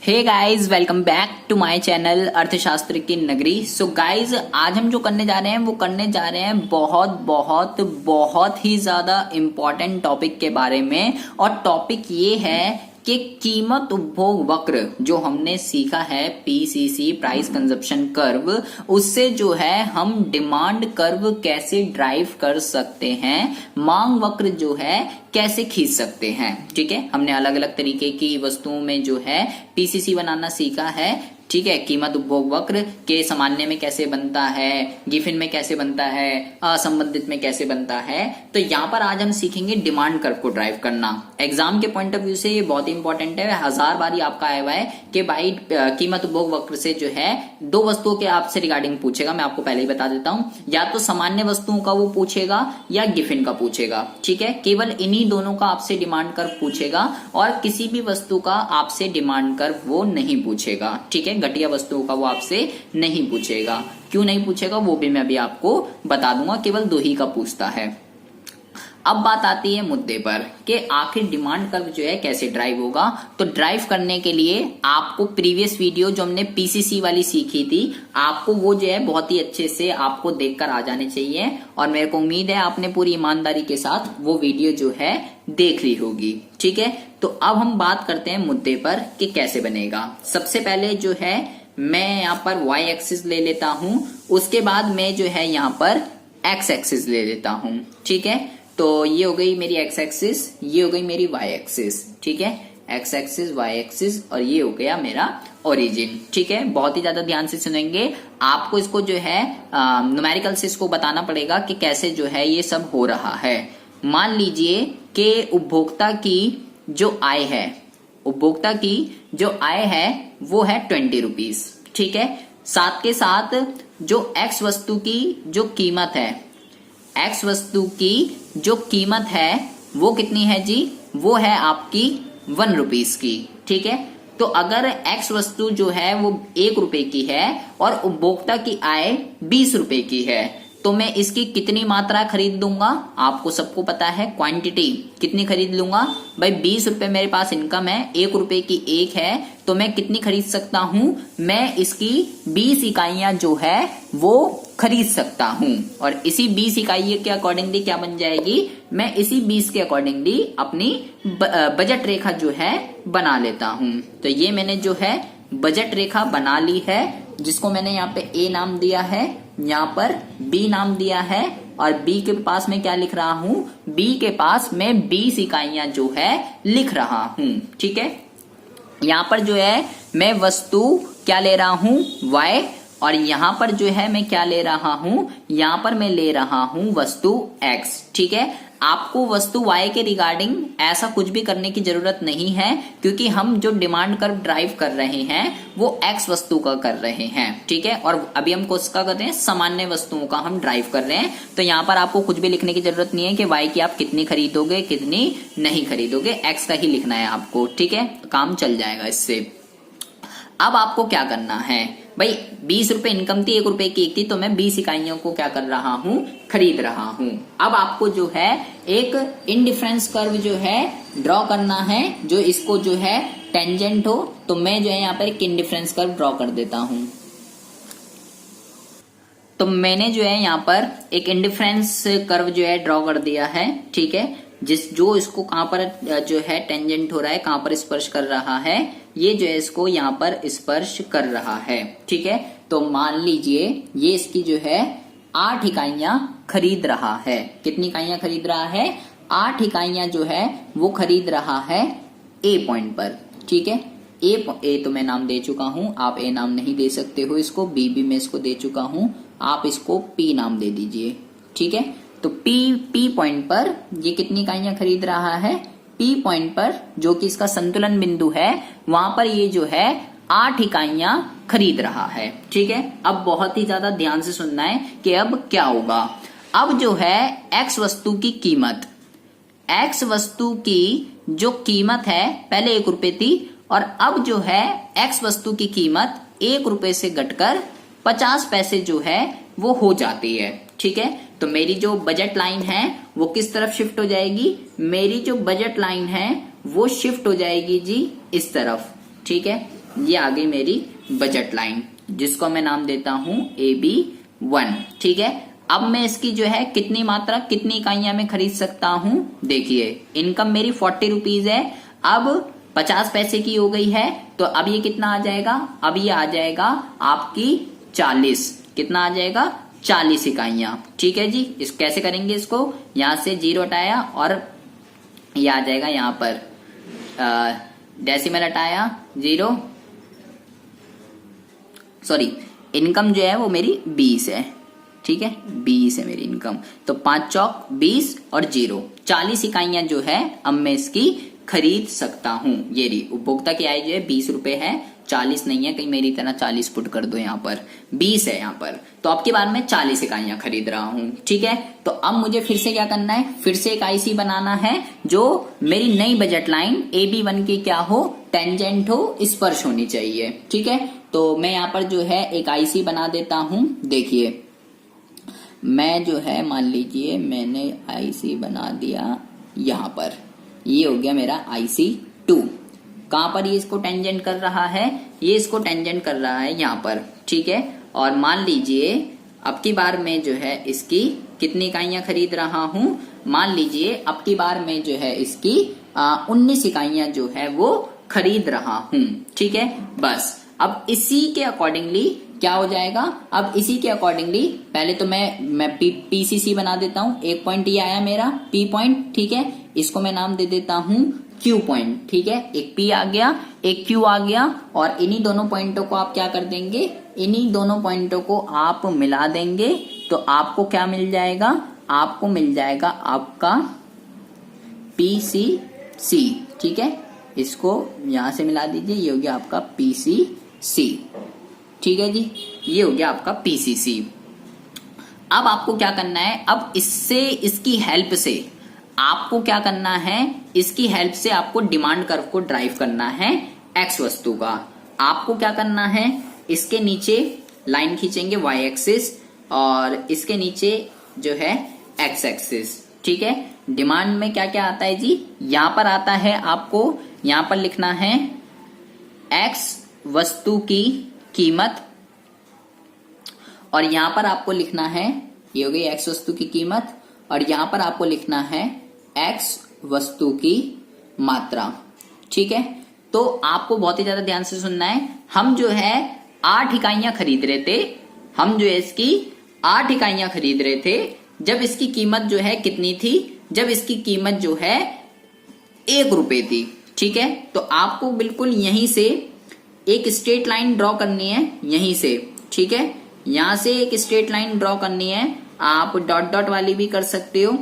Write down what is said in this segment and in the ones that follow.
Hey guys, welcome back to my channel अर्थशास्त्र की नगरी। सो गाइस, आज हम जो करने जा रहे हैं वो करने जा रहे हैं बहुत ही ज्यादा इम्पोर्टेंट टॉपिक के बारे में। और टॉपिक ये है कि कीमत उपभोग वक्र जो हमने सीखा है, पीसीसी प्राइस कंजप्शन कर्व, उससे जो है हम डिमांड कर्व कैसे ड्राइव कर सकते हैं, मांग वक्र जो है कैसे खींच सकते हैं। ठीक है, हमने अलग अलग तरीके की वस्तुओं में जो है पीसीसी बनाना सीखा है। ठीक है, कीमत उपभोग वक्र के सामान्य में कैसे बनता है, गिफिन में कैसे बनता है, असंबंधित में कैसे बनता है। तो यहाँ पर आज हम सीखेंगे डिमांड कर्व को ड्राइव करना। एग्जाम के पॉइंट ऑफ व्यू से ये बहुत ही इंपॉर्टेंट है। 1000 बार ही आपका आया हुआ है कि भाई कीमत उपभोग वक्र से जो है दो वस्तुओं के आपसे रिगार्डिंग पूछेगा। मैं आपको पहले ही बता देता हूं, या तो सामान्य वस्तुओं का वो पूछेगा या गिफिन का पूछेगा। ठीक है, केवल इन्हीं दोनों का आपसे डिमांड कर्व पूछेगा और किसी भी वस्तु का आपसे डिमांड कर्व वो नहीं पूछेगा। ठीक है, घटिया वस्तुओं का वो आपसे नहीं पूछेगा। क्यों नहीं पूछेगा वो भी मैं अभी आपको बता दूंगा, केवल दो ही का पूछता है। अब बात आती है मुद्दे पर कि आखिर डिमांड कर्व जो है कैसे ड्राइव होगा। तो ड्राइव करने के लिए आपको प्रीवियस वीडियो जो हमने पीसीसी वाली सीखी थी, आपको वो जो है बहुत ही अच्छे से आपको देखकर आ जाने चाहिए। और मेरे को उम्मीद है आपने पूरी ईमानदारी के साथ वो वीडियो जो है देख ली होगी। ठीक है, तो अब हम बात करते हैं मुद्दे पर कि कैसे बनेगा। सबसे पहले जो है मैं यहाँ पर y एक्सिस ले लेता हूं, उसके बाद मैं जो है यहाँ पर x एक्सिस ले लेता हूं। ठीक है, तो ये हो गई मेरी x एक्सिस, ये हो गई मेरी y एक्सिस। ठीक है, x एक्सिस, y एक्सिस, और ये हो गया मेरा ओरिजिन। ठीक है, बहुत ही ज्यादा ध्यान से सुनेंगे। आपको इसको जो है न्यूमेरिकल से इसको बताना पड़ेगा कि कैसे जो है ये सब हो रहा है। मान लीजिए कि उपभोक्ता की जो आय है, उपभोक्ता की जो आय है वो है 20 रुपीज। ठीक है, साथ के साथ जो x वस्तु की जो कीमत है, x वस्तु की जो कीमत है वो कितनी है जी, वो है आपकी 1 रुपीज की। ठीक है, तो अगर x वस्तु जो है वो 1 रुपए की है और उपभोक्ता की आय 20 रुपए की है, तो मैं इसकी कितनी मात्रा खरीद लूंगा, आपको सबको पता है क्वांटिटी कितनी खरीद लूंगा। भाई 20 रुपए मेरे पास इनकम है, 1 रुपए की एक है, तो मैं कितनी खरीद सकता हूं, मैं इसकी 20 इकाइयां जो है वो खरीद सकता हूं। और इसी 20 इकाइयों के अकॉर्डिंगली क्या बन जाएगी, मैं इसी 20 के अकॉर्डिंगली अपनी बजट रेखा जो है बना लेता हूं। तो ये मैंने जो है बजट रेखा बना ली है, जिसको मैंने यहाँ पे ए नाम दिया है, यहाँ पर बी नाम दिया है, और बी के पास मैं क्या लिख रहा हूं, बी के पास मैं 20 इकाइयां जो है लिख रहा हूं। ठीक है, यहाँ पर जो है मैं वस्तु क्या ले रहा हूं, y, और यहाँ पर जो है मैं क्या ले रहा हूं, यहाँ पर मैं ले रहा हूं वस्तु x। ठीक है, आपको वस्तु y के रिगार्डिंग ऐसा कुछ भी करने की जरूरत नहीं है, क्योंकि हम जो डिमांड कर्व ड्राइव कर रहे हैं वो x वस्तु का कर रहे हैं। ठीक है, और अभी हम किसका कर रहे हैं, सामान्य वस्तुओं का हम ड्राइव कर रहे हैं। तो यहाँ पर आपको कुछ भी लिखने की जरूरत नहीं है कि y की आप कितनी खरीदोगे कितनी नहीं खरीदोगे, x का ही लिखना है आपको। ठीक है, काम चल जाएगा इससे। अब आपको क्या करना है, भाई 20 रुपए इनकम थी, 1 रुपए की एक थी, तो मैं 20 इकाइयों को क्या कर रहा हूं, खरीद रहा हूं। अब आपको जो है एक इंडिफरेंस कर्व जो है ड्रॉ करना है, जो इसको जो है टेंजेंट हो। तो मैं जो है यहाँ पर एक इंडिफरेंस कर्व ड्रॉ कर देता हूं। तो मैंने जो है यहाँ पर एक इंडिफरेंस कर्व जो है ड्रॉ कर दिया है। ठीक है, जो इसको कहां पर जो है टेंजेंट हो रहा है, कहां पर स्पर्श कर रहा है, ये जो है इसको यहाँ पर स्पर्श कर रहा है। ठीक है, तो मान लीजिए ये इसकी जो है 8 इकाइयां खरीद रहा है। कितनी इकाइयां खरीद रहा है, 8 इकाइयां जो है वो खरीद रहा है ए पॉइंट पर। ठीक है, ए तो मैं नाम दे चुका हूं, आप ए नाम नहीं दे सकते हो इसको, बी भी मैं इसको दे चुका हूं, आप इसको पी नाम दे दीजिए। ठीक है, तो पी पॉइंट पर ये कितनी इकाइयां खरीद रहा है, पी पॉइंट पर जो कि इसका संतुलन बिंदु है, वहां पर ये जो है 8 इकाइयां खरीद रहा है। ठीक है, अब बहुत ही ज्यादा ध्यान से सुनना है कि अब क्या होगा। अब जो है x वस्तु की कीमत, x वस्तु की जो कीमत है पहले 1 रुपए थी, और अब जो है x वस्तु की कीमत 1 रुपए से घटकर 50 पैसे जो है वो हो जाती है। ठीक है, तो मेरी जो बजट लाइन है वो किस तरफ शिफ्ट हो जाएगी, मेरी जो बजट लाइन है वो शिफ्ट हो जाएगी जी इस तरफ। ठीक है, ये आ गई मेरी बजट लाइन, जिसको मैं नाम देता हूं AB1। ठीक है, अब मैं इसकी जो है कितनी मात्रा, कितनी इकाइयां मैं खरीद सकता हूं। देखिए इनकम मेरी 40 रुपीज है, अब 50 पैसे की हो गई है, तो अब ये कितना आ जाएगा, अब ये आ जाएगा आपकी 40, कितना आ जाएगा 40 इकाइयां। ठीक है जी, इस कैसे करेंगे इसको, यहां से 0 हटाया और ये आ जाएगा यहाँ पर डेसिमल हटाया 0, सॉरी इनकम जो है वो मेरी 20 है। ठीक है, 20 है मेरी इनकम, तो 5 चौक 20 और 0 40 इकाइयां जो है अब मैं इसकी खरीद सकता हूं। ये रही उपभोक्ता की आय जो है 20 रुपए है, 40 नहीं है, कहीं मेरी तरह 40 पुट कर दो, यहाँ पर 20 है यहाँ पर, तो अब की बार मैं 40 इकाइयां खरीद रहा हूं। ठीक है, तो अब मुझे फिर से क्या करना है, फिर से एक आईसी बनाना है जो मेरी नई बजट लाइन AB1 की क्या हो, टेंजेंट हो, स्पर्श होनी चाहिए। ठीक है, तो मैं यहाँ पर जो है एक आईसी बना देता हूं। देखिए मैं जो है मान लीजिए मैंने आईसी बना दिया यहाँ पर, ये हो गया मेरा IC2। कहां पर ये इसको टेंजेंट कर रहा है, ये इसको टेंजेंट कर रहा है यहाँ पर। ठीक है, और मान लीजिए अब की बार में जो है इसकी कितनी इकाइयां खरीद रहा हूं, मान लीजिए अब की बार में जो है इसकी 19 इकाइयां जो है वो खरीद रहा हूं। ठीक है, बस अब इसी के अकॉर्डिंगली क्या हो जाएगा, अब इसी के अकॉर्डिंगली पहले तो मैं PCC बना देता हूं। एक पॉइंट ये आया मेरा P पॉइंट। ठीक है, इसको मैं नाम दे देता हूं Q पॉइंट। ठीक है, एक P आ गया, एक Q आ गया, और इन्हीं दोनों पॉइंटों को आप क्या कर देंगे, इन्हीं दोनों पॉइंटों को आप मिला देंगे, तो आपको क्या मिल जाएगा, आपको मिल जाएगा आपका PCC। ठीक है, इसको यहां से मिला दीजिए, ये हो गया आपका PCC। ठीक है जी, ये हो गया आपका PCC। अब आपको क्या करना है, अब इससे इसकी हेल्प से आपको क्या करना है, इसकी हेल्प से आपको डिमांड कर्व को ड्राइव करना है X वस्तु का। आपको क्या करना है, इसके नीचे लाइन खींचेंगे Y एक्सिस और इसके नीचे जो है X एक्सिस। ठीक है, डिमांड में क्या क्या आता है जी, यहां पर आता है आपको, यहां पर लिखना है X वस्तु की कीमत, और यहां पर आपको लिखना है, ये हो गई X वस्तु की कीमत, और यहां पर आपको लिखना है X वस्तु की मात्रा। ठीक है, तो आपको बहुत ही ज्यादा ध्यान से सुनना है। हम जो है 8 इकाइयां खरीद रहे थे, हम जो है इसकी 8 इकाइयां खरीद रहे थे, जब इसकी कीमत जो है कितनी थी, जब इसकी कीमत जो है 1 रुपए थी। ठीक है, तो आपको बिल्कुल यहीं से एक स्ट्रेट लाइन ड्रॉ करनी है, यहीं से। ठीक है, यहां से एक स्ट्रेट लाइन ड्रॉ करनी है, आप डॉट डॉट वाली भी कर सकते हो।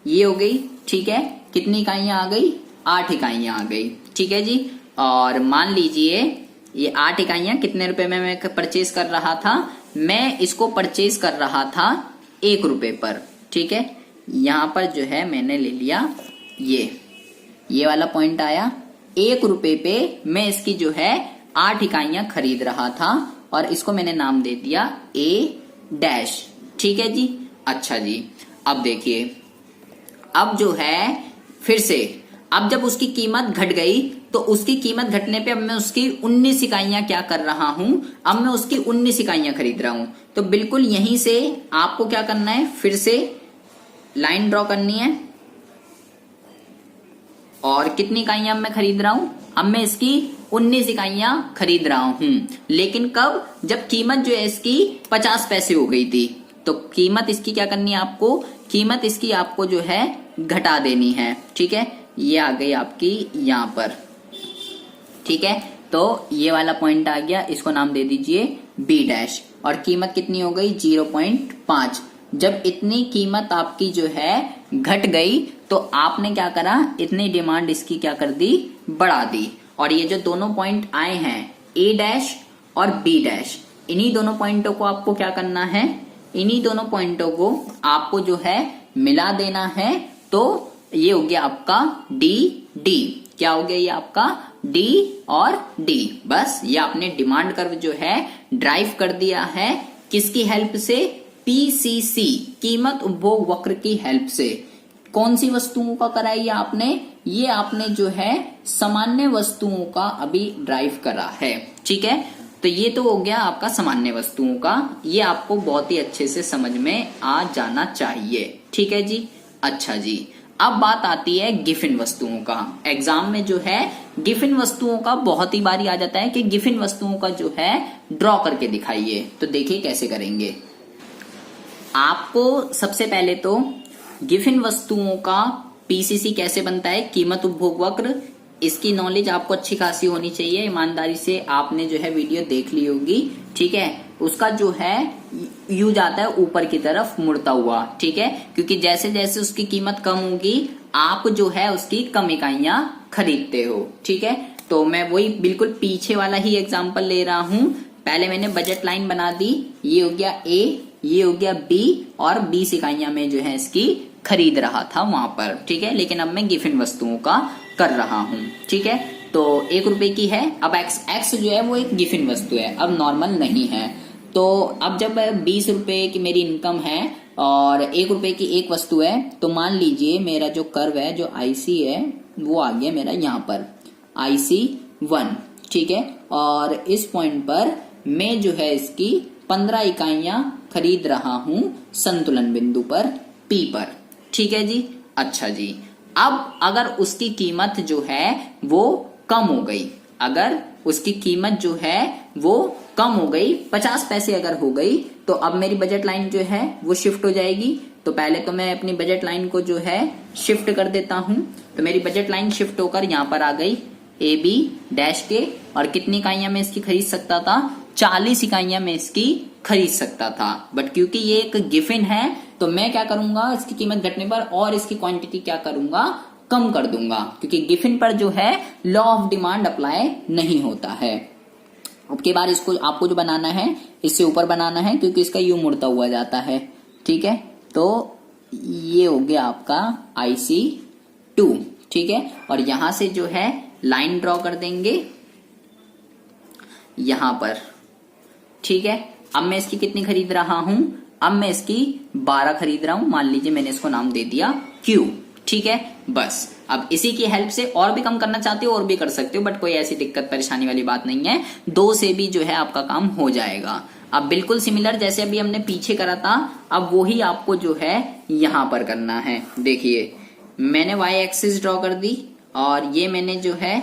ये हो गई। ठीक है, कितनी इकाइयां आ गई, 8 इकाइयां आ गई। ठीक है जी, और मान लीजिए ये 8 इकाइयां कितने रुपए में मैं परचेज कर रहा था, मैं इसको परचेज कर रहा था 1 रुपए पर। ठीक है, यहां पर जो है मैंने ले लिया ये वाला पॉइंट आया, 1 रुपए पे मैं इसकी जो है 8 इकाइयां खरीद रहा था, और इसको मैंने नाम दे दिया A'। ठीक है जी, अच्छा जी, अब देखिए, अब जो है फिर से, अब जब उसकी कीमत घट गई, तो उसकी कीमत घटने पे अब मैं उसकी 19 इकाइयां क्या कर रहा हूं, अब मैं उसकी 19 इकाइयां खरीद रहा हूं। तो बिल्कुल यहीं से आपको क्या करना है, फिर से लाइन ड्रॉ करनी है, और कितनी इकाइयां मैं खरीद रहा हूं, अब मैं इसकी 19 इकाइयां खरीद रहा हूं। लेकिन कब, जब कीमत जो है इसकी 50 पैसे हो गई थी, तो कीमत इसकी क्या करनी है आपको, कीमत इसकी आपको जो है घटा देनी है। ठीक है, ये आ गई आपकी यहां पर। ठीक है, तो ये वाला पॉइंट आ गया, इसको नाम दे दीजिए B', और कीमत कितनी हो गई 0.5। जब इतनी कीमत आपकी जो है घट गई, तो आपने क्या करा, इतनी डिमांड इसकी क्या कर दी, बढ़ा दी, और ये जो दोनों पॉइंट आए हैं A' और B', इन्हीं दोनों पॉइंटों को आपको क्या करना है, इन्हीं दोनों पॉइंटों को आपको जो है मिला देना है। तो ये हो गया आपका D। क्या हो गया ये आपका D और D। बस ये आपने डिमांड कर्व जो है ड्राइव कर दिया है, किसकी हेल्प से, PCC कीमत उपभोग वक्र की हेल्प से। कौन सी वस्तुओं का कराई आपने, ये आपने जो है सामान्य वस्तुओं का अभी ड्राइव करा है। ठीक है, तो ये तो हो गया आपका सामान्य वस्तुओं का, ये आपको बहुत ही अच्छे से समझ में आ जाना चाहिए। ठीक है जी। अच्छा जी, अब बात आती है गिफिन वस्तुओं का। एग्जाम में जो है गिफिन वस्तुओं का बहुत ही बारी आ जाता है कि गिफिन वस्तुओं का जो है ड्रॉ करके दिखाइए। तो देखिए कैसे करेंगे। आपको सबसे पहले तो गिफिन वस्तुओं का पीसीसी कैसे बनता है, कीमत उपभोग वक्र, इसकी नॉलेज आपको अच्छी खासी होनी चाहिए। ईमानदारी से आपने जो है वीडियो देख ली होगी। ठीक है, उसका जो है यू जाता है ऊपर की तरफ मुड़ता हुआ। ठीक है, क्योंकि जैसे जैसे उसकी कीमत कम होगी आप जो है उसकी कम इकाइयां खरीदते हो। ठीक है, तो मैं वही बिल्कुल पीछे वाला ही एग्जाम्पल ले रहा हूं। पहले मैंने बजट लाइन बना दी, ये हो गया ए, ये हो गया बी, और 20 इकाइयां में जो है इसकी खरीद रहा था वहां पर। ठीक है, लेकिन अब मैं गिफिन वस्तुओं का कर रहा हूं। ठीक है, तो 1 रुपए की है। अब एक्स जो है वो एक गिफिन वस्तु है, अब नॉर्मल नहीं है। तो अब जब 20 रुपए की मेरी इनकम है और 1 रुपए की एक वस्तु है, तो मान लीजिए मेरा जो कर्व है, जो आईसी है, वो आ गया मेरा यहाँ पर IC1। ठीक है, और इस पॉइंट पर मैं जो है इसकी 15 इकाइयां खरीद रहा हूं संतुलन बिंदु पर P पर। ठीक है जी। अच्छा जी, अब अगर उसकी कीमत जो है वो कम हो गई, अगर उसकी कीमत जो है वो कम हो गई, 50 पैसे अगर हो गई, तो अब मेरी बजट लाइन जो है वो शिफ्ट हो जाएगी। तो पहले तो मैं अपनी बजट लाइन को जो है शिफ्ट कर देता हूं। तो मेरी बजट लाइन शिफ्ट होकर यहां पर आ गई AB डैश के, और कितनी इकाइयां मैं इसकी खरीद सकता था, 40 इकाइयां मैं इसकी खरीद सकता था। बट क्योंकि ये एक गिफिन है, तो मैं क्या करूंगा, इसकी कीमत घटने पर और इसकी क्वांटिटी क्या करूंगा, कम कर दूंगा, क्योंकि गिफिन पर जो है लॉ ऑफ डिमांड अप्लाई नहीं होता है। अब के बाद इसको आपको जो बनाना है इससे ऊपर बनाना है, क्योंकि इसका यू मुड़ता हुआ जाता है। ठीक है, तो ये हो गया आपका IC2। ठीक है, और यहां से जो है लाइन ड्रॉ कर देंगे यहां पर। ठीक है, अब मैं इसकी कितनी खरीद रहा हूं, अब मैं इसकी 12 खरीद रहा हूं। मान लीजिए मैंने इसको नाम दे दिया Q। ठीक है, बस अब इसी की हेल्प से और भी कम करना चाहते हो और भी कर सकते हो, बट कोई ऐसी दिक्कत परेशानी वाली बात नहीं है। 2 से भी जो है आपका काम हो जाएगा। अब बिल्कुल सिमिलर जैसे अभी हमने पीछे करा था, अब वो ही आपको जो है यहां पर करना है। देखिए मैंने Y एक्सिस ड्रॉ कर दी और ये मैंने जो है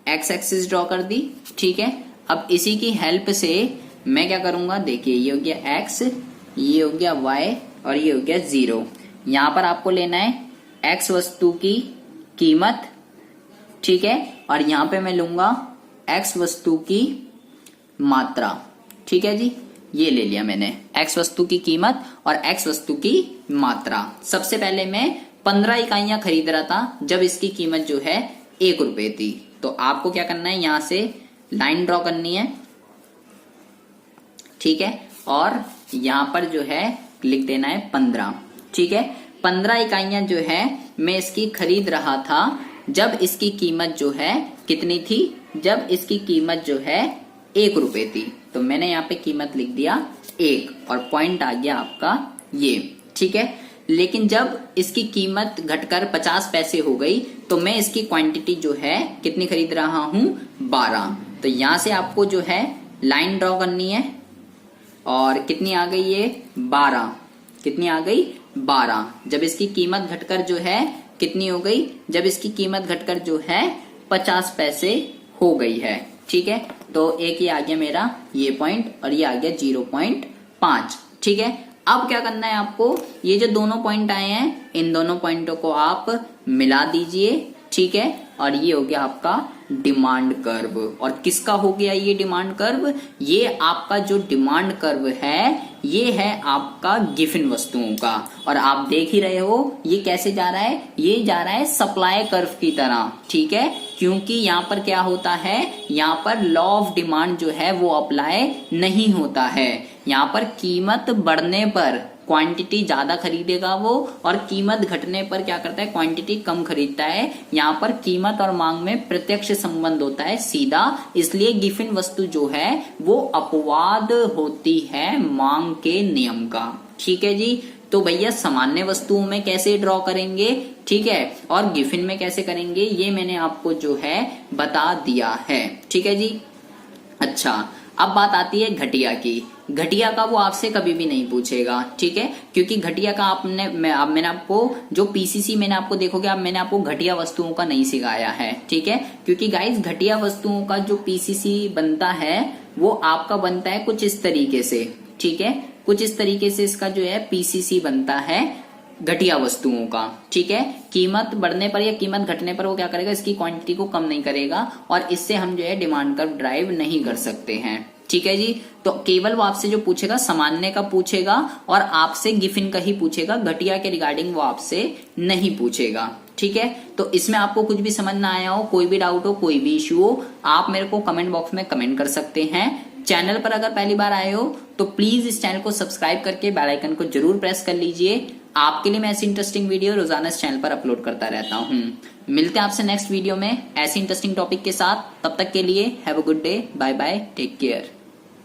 X एक्सिस ड्रॉ कर दी। ठीक है, अब इसी की हेल्प से मैं क्या करूंगा, देखिए ये हो गया X, ये हो गया Y, और ये हो गया 0। यहां पर आपको लेना है X वस्तु की कीमत। ठीक है, और यहां पे मैं लूंगा X वस्तु की मात्रा। ठीक है जी, ये ले लिया मैंने X वस्तु की कीमत और X वस्तु की मात्रा। सबसे पहले मैं 15 इकाइयां खरीद रहा था जब इसकी कीमत जो है 1 रुपए थी। तो आपको क्या करना है, यहां से लाइन ड्रॉ करनी है। ठीक है, और यहां पर जो है लिख देना है 15। ठीक है, 15 इकाइयां जो है मैं इसकी खरीद रहा था जब इसकी कीमत जो है कितनी थी, जब इसकी कीमत जो है 1 रुपए थी। तो मैंने यहाँ पे कीमत लिख दिया 1 और पॉइंट आ गया आपका ये। ठीक है, लेकिन जब इसकी कीमत घटकर 50 पैसे हो गई, तो मैं इसकी क्वांटिटी जो है कितनी खरीद रहा हूं, 12। तो यहां से आपको जो है लाइन ड्रॉ करनी है, और कितनी आ गई ये 12, कितनी आ गई 12। जब इसकी कीमत घटकर जो है कितनी हो गई, जब इसकी कीमत घटकर जो है 50 पैसे हो गई है। ठीक है, तो एक ये आ गया मेरा ये पॉइंट, और ये आ गया 0.5। ठीक है, अब क्या करना है आपको, ये जो दोनों पॉइंट आए हैं इन दोनों पॉइंटों को आप मिला दीजिए। ठीक है, और ये हो गया आपका डिमांड कर्व। और किसका हो गया ये डिमांड कर्व, ये आपका जो डिमांड कर्व है ये है आपका गिफिन वस्तुओं का। और आप देख ही रहे हो ये कैसे जा रहा है, ये जा रहा है सप्लाई कर्व की तरह। ठीक है, क्योंकि यहाँ पर क्या होता है, यहाँ पर लॉ ऑफ डिमांड जो है वो अप्लाई नहीं होता है। यहाँ पर कीमत बढ़ने पर क्वांटिटी ज्यादा खरीदेगा वो, और कीमत घटने पर क्या करता है, क्वांटिटी कम खरीदता है। यहाँ पर कीमत और मांग में प्रत्यक्ष संबंध होता है सीधा, इसलिए गिफिन वस्तु जो है वो अपवाद होती है मांग के नियम का। ठीक है जी, तो भैया सामान्य वस्तुओं में कैसे ड्रॉ करेंगे, ठीक है, और गिफिन में कैसे करेंगे, ये मैंने आपको जो है बता दिया है। ठीक है जी। अच्छा, अब बात आती है घटिया की। घटिया का वो आपसे कभी भी नहीं पूछेगा, ठीक है, क्योंकि घटिया का मैंने आपको जो पीसीसी मैंने आपको देखोगे, अब मैंने आपको घटिया वस्तुओं का नहीं सिखाया है, ठीक है, क्योंकि गाइस घटिया वस्तुओं का जो पीसीसी बनता है वो आपका बनता है कुछ इस तरीके से, ठीक है, कुछ इस तरीके से इसका जो है पीसीसी बनता है घटिया वस्तुओं का। ठीक है, कीमत बढ़ने पर या कीमत घटने पर वो क्या करेगा, इसकी क्वांटिटी को कम नहीं करेगा और इससे हम जो है डिमांड कर्व ड्राइव नहीं कर सकते हैं। ठीक है जी। तो केवल वो आपसे जो पूछेगा सामान्य का पूछेगा और आपसे गिफिन का ही पूछेगा, घटिया के रिगार्डिंग वो आपसे नहीं पूछेगा। ठीक है, तो इसमें आपको कुछ भी समझ ना आया हो, कोई भी डाउट हो, कोई भी इश्यू हो, आप मेरे को कमेंट बॉक्स में कमेंट कर सकते हैं। चैनल पर अगर पहली बार आए हो तो प्लीज इस चैनल को सब्सक्राइब करके बेल आइकन को जरूर प्रेस कर लीजिए। आपके लिए मैं ऐसी इंटरेस्टिंग वीडियो रोजाना इस चैनल पर अपलोड करता रहता हूँ। मिलते हैं आपसे नेक्स्ट वीडियो में ऐसी इंटरेस्टिंग टॉपिक के साथ। तब तक के लिए have a good day, bye bye, take care.